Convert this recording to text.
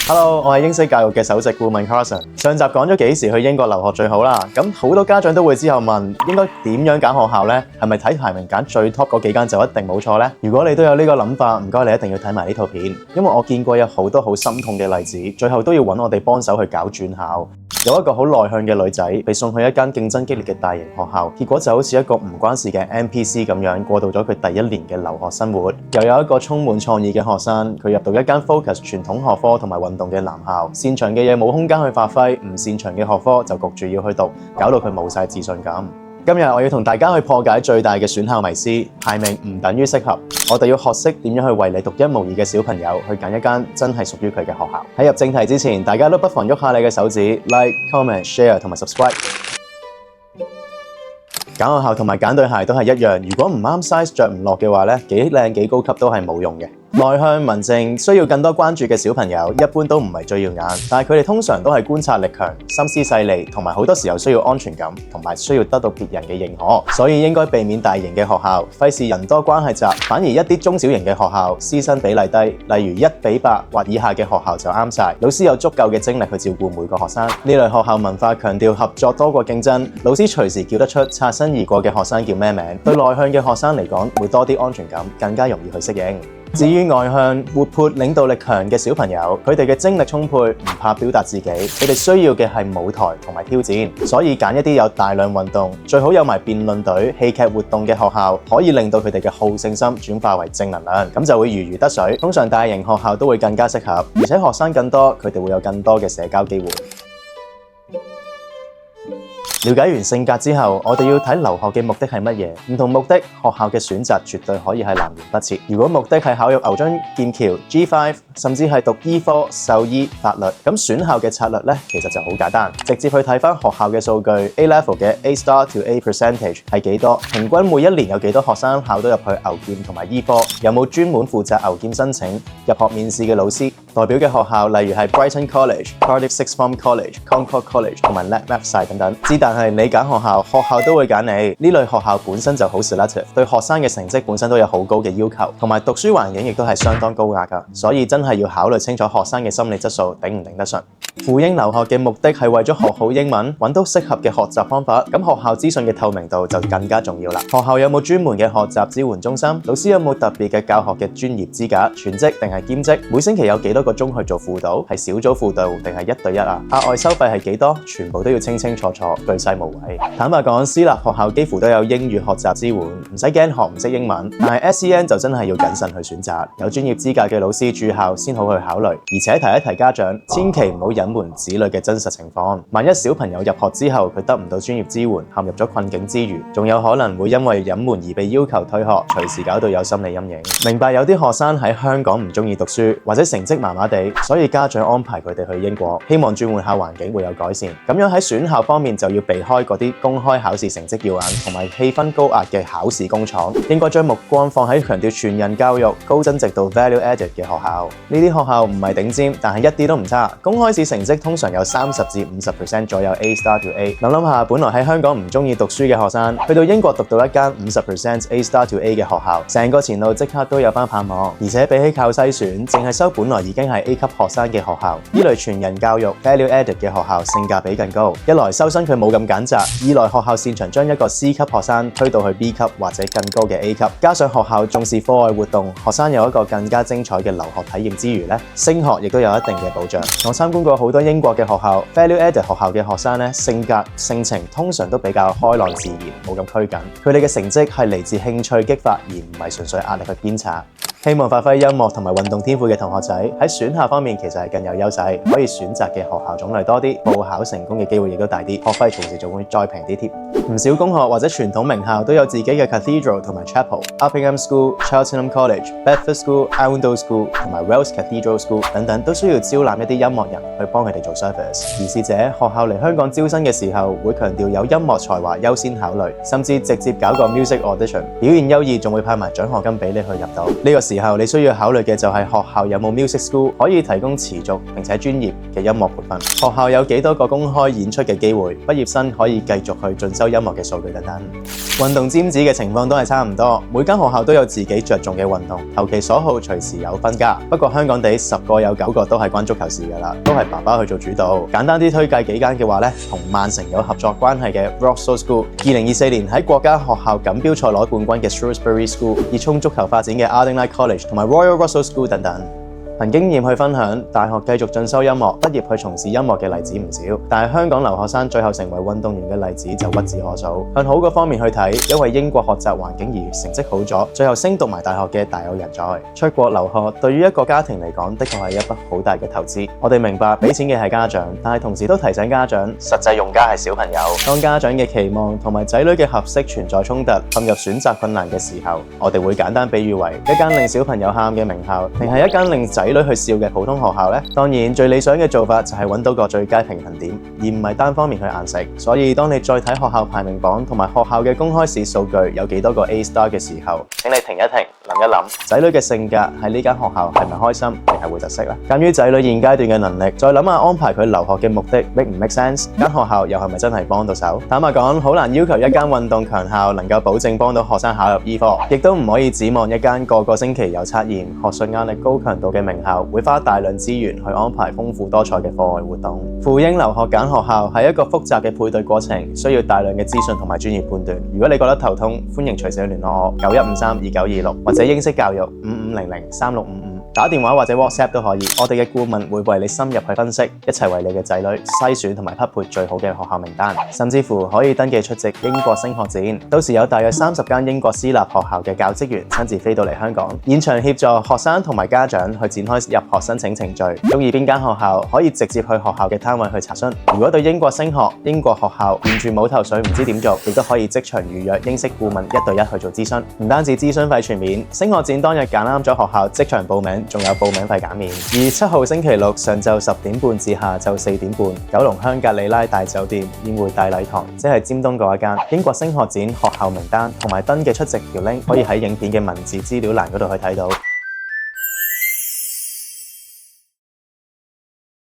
Hello， 我係英式教育嘅首席顧問 Carson。上集講咗幾時去英國留學最好啦，咁好多家長都會之後問，應該點樣揀學校呢？係咪睇排名揀最 top 嗰幾間就一定冇錯呢？如果你都有呢個諗法，唔該你一定要睇埋呢套片，因為我見過有好多好心痛嘅例子，最後都要揾我哋幫手去搞轉校。有一個好內向嘅女仔被送去一間競爭激烈嘅大型學校，結果就好似一個唔關事嘅 NPC 咁樣過渡咗佢第一年嘅留學生活。又有一個充滿創意嘅學生，佢入到一間 focus 傳統學科同埋運動嘅男校，擅長嘅嘢冇空間去發揮，唔擅長嘅學科就焗住要去讀，搞到佢冇晒自信感。今日我要同大家去破解最大嘅選校迷思，排名唔等於適合。我哋要學識點樣去為你獨一無二嘅小朋友去揀一間真係屬於佢嘅學校。喺入正題之前，大家都不妨喐下你嘅手指 ，like、comment、share 同埋 subscribe。揀學校同埋揀對鞋都係一樣，如果唔啱 size 着唔落嘅話咧，幾靚幾高級都係冇用嘅。內向文靜需要更多關注嘅小朋友，一般都唔係最耀眼，但係佢哋通常都係觀察力強、心思細膩，同埋好多時候需要安全感，同埋需要得到別人嘅認可，所以應該避免大型嘅學校，費事人多關係雜，反而一啲中小型嘅學校，師生比例低，例如1:8或以下嘅學校就啱晒，老師有足夠嘅精力去照顧每個學生。呢類學校文化強調合作多過競爭，老師隨時叫得出擦身而過嘅學生叫咩名，對內向嘅學生嚟講會多啲安全感，更加容易去適應。至於外向、活潑、領導力強嘅小朋友，佢哋嘅精力充沛，唔怕表達自己，佢哋需要嘅係舞台同埋挑戰，所以揀一啲有大量運動，最好有埋辯論隊、戲劇活動嘅學校，可以令到佢哋嘅好勝心轉化為正能量，咁就會如魚得水。通常大型學校都會更加適合，而且學生更多，佢哋會有更多嘅社交機會。了解完性格之後，我哋要睇留學嘅目的係乜嘢？唔同目的，學校嘅選擇絕對可以係南轅北轍。如果目的係考入牛津、劍橋、G5，甚至係讀醫科、獸醫、法律，咁選校嘅策略咧，其實就好簡單，直接去睇翻學校嘅數據 ，A level 嘅 A star to A percentage 係幾多？平均每一年有幾多學生考到入去牛劍同埋醫科？有冇專門負責牛劍申請入學面試嘅老師？代表嘅學校例如係 Brighton College、Cardiff Sixth Form College、Concord College 同埋 LAMAPSI 等等。但係你揀學校，學校都會揀你。呢類學校本身就好 selective， 對學生嘅成績本身都有好高嘅要求，同埋讀書環境亦都係相當高壓㗎，所以真係要考慮清楚學生嘅心理質素頂唔頂得順。赴英留學嘅目的係為咗學好英文，揾到適合嘅學習方法。咁學校資訊嘅透明度就更加重要啦。學校有冇專門嘅學習支援中心？老師有冇特別嘅教學嘅專業資格？全職定係兼職？每星期有幾多個鐘去做輔導？係小組輔導定係1對1啊？額外收費係幾多？全部都要清清楚楚，巨細無遺。坦白講，私立學校幾乎都有英語學習支援，唔使驚學唔識英文。但係 SEN 就真係要謹慎去選擇，有專業資格嘅老師駐校先好去考慮。而且提一提家長，千祈唔好隱瞞子女嘅真實情況。萬一小朋友入學之後佢得唔到專業支援，陷入咗困境之餘，仲有可能會因為隱瞞而被要求退學，隨時搞到有心理陰影。明白有啲學生喺香港唔中意讀書，或者成績麻麻地，所以家長安排佢哋去英國，希望轉換下環境會有改善。咁樣喺選校方面就要避開嗰啲公開考試成績耀眼同埋氣氛高壓嘅考試工廠，應該將目光放喺強調全人教育、高增值度 value added 嘅學校。呢啲學校唔係頂尖，但係一啲都唔差。公開試成績通常有30至50% 左右 A star to A。諗下，本來喺香港唔中意讀書嘅學生，去到英國讀到一間50% A star to A 嘅學校，成個前路即刻都有翻盼望。而且比起靠篩選，淨係收本來已經係 A 級學生嘅學校，呢類全人教育 value added 嘅學校性價比更高。一來收生佢冇咁揀擇，二來學校擅長將一個 C 級學生推到去 B 級或者更高嘅 A 級，加上學校重視課外活動，學生有一個更加精彩嘅留學體驗之餘咧，升學亦都有一定嘅保障。我參觀過好多英國嘅學校 value added 學校嘅學生咧，性格性情通常都比較開朗自然，冇咁拘謹。佢哋嘅成績係嚟自興趣激發，而唔係純粹壓力去鞭策。希望發揮音樂同埋運動天賦嘅同學仔喺選校方面其實係更有優勢，可以選擇嘅學校種類多啲，報考成功嘅機會亦都大啲，學費同時仲會再平啲添。唔少公學或者傳統名校都有自己嘅 Cathedral 同埋 Chapel、Uppingham School、Cheltenham College、Bedford School、Arundel School 同埋 Wells Cathedral School 等等，都需要招攬一啲音樂人去幫佢哋做 service。如是者，學校嚟香港招生嘅時候，會強調有音樂才華優先考慮，甚至直接搞個 music audition， 表現優異仲會派埋獎學金俾你去入到。呢個時候，你需要考慮嘅就係學校有冇 music school 可以提供持續並且專業嘅音樂培訓，學校有幾多個公開演出嘅機會，畢業生可以繼續去進修音樂嘅數據等等。運動尖子嘅情況都係差唔多，每間學校都有自己着重嘅運動，投其所好，隨時有分家。不過香港地10個有9個都係關足球事㗎啦，都係爸爸去做主導。簡單啲推介幾間嘅話呢，同曼城有合作關係嘅 Vauxhall School，2024年喺國家學校錦標賽攞冠軍嘅 Shrewsbury School， 熱衷足球發展嘅 Ardingly College 同埋 Royal Russell School 等等。憑經驗去分享，大學繼續進修音樂，畢業去從事音樂嘅例子唔少，但係香港留學生最後成為運動員嘅例子就屈指可數。向好嘅方面去睇，因為英國學習環境而成績好咗，最後升讀埋大學嘅大有人在。出國留學對於一個家庭嚟講，的確係一筆好大嘅投資。我哋明白俾錢嘅係家長，但係同時都提醒家長，實際用家係小朋友。當家長嘅期望同埋仔女嘅合適存在衝突，陷入選擇困難嘅時候，我哋會簡單比喻為一間令小朋友喊嘅名校，定係一間令仔女去笑嘅普通學校呢？當然最理想嘅做法就係揾到個最佳平衡點，而唔係單方面去硬食。所以當你再睇學校排名榜同埋學校嘅公開試數據有幾多個 A star 嘅時候，請你停一停，諗一諗，仔女嘅性格喺呢間學校係咪開心，定係會窒息呢？鑑於仔女現階段嘅能力，再諗下安排佢留學嘅目的 make 唔 make sense？ 間學校又係咪真係幫到手？坦白講，好難要求一間運動強校能夠保證幫到學生考入醫科，亦都唔可以指望一間個個星期有測驗、學術壓力高強度嘅名校會花大量資源去安排豐富多彩嘅課外活動。赴英留學揀學校係一個複雜嘅配對過程，需要大量嘅資訊同埋專業判斷。如果你覺得頭痛，歡迎隨時聯絡我91532926或者英式教育55003655。打電話或者 WhatsApp 都可以，我哋嘅顧問會為你深入去分析，一齊為你嘅仔女篩選同埋匹配最好嘅學校名單，甚至乎可以登記出席英國升學展。到時有大約30間英國私立學校嘅教職員親自飛到嚟香港，現場協助學生同埋家長去展開入學申請程序。中意邊間學校可以直接去學校嘅攤位去查詢。如果對英國升學、英國學校完全冇頭緒，唔知點做，亦都可以即場預約英式顧問1對1去做諮詢。唔單止諮詢費全免，升學展當日揀啱咗學校即場報名，仲有報名費減免。7號星期六上晝10點半至下晝4點半，九龍香格里拉大酒店宴會大禮堂，即係尖東嗰一間。英國升學展學校名單同埋登記出席條 link，可以喺影片嘅文字資料欄嗰度去睇到。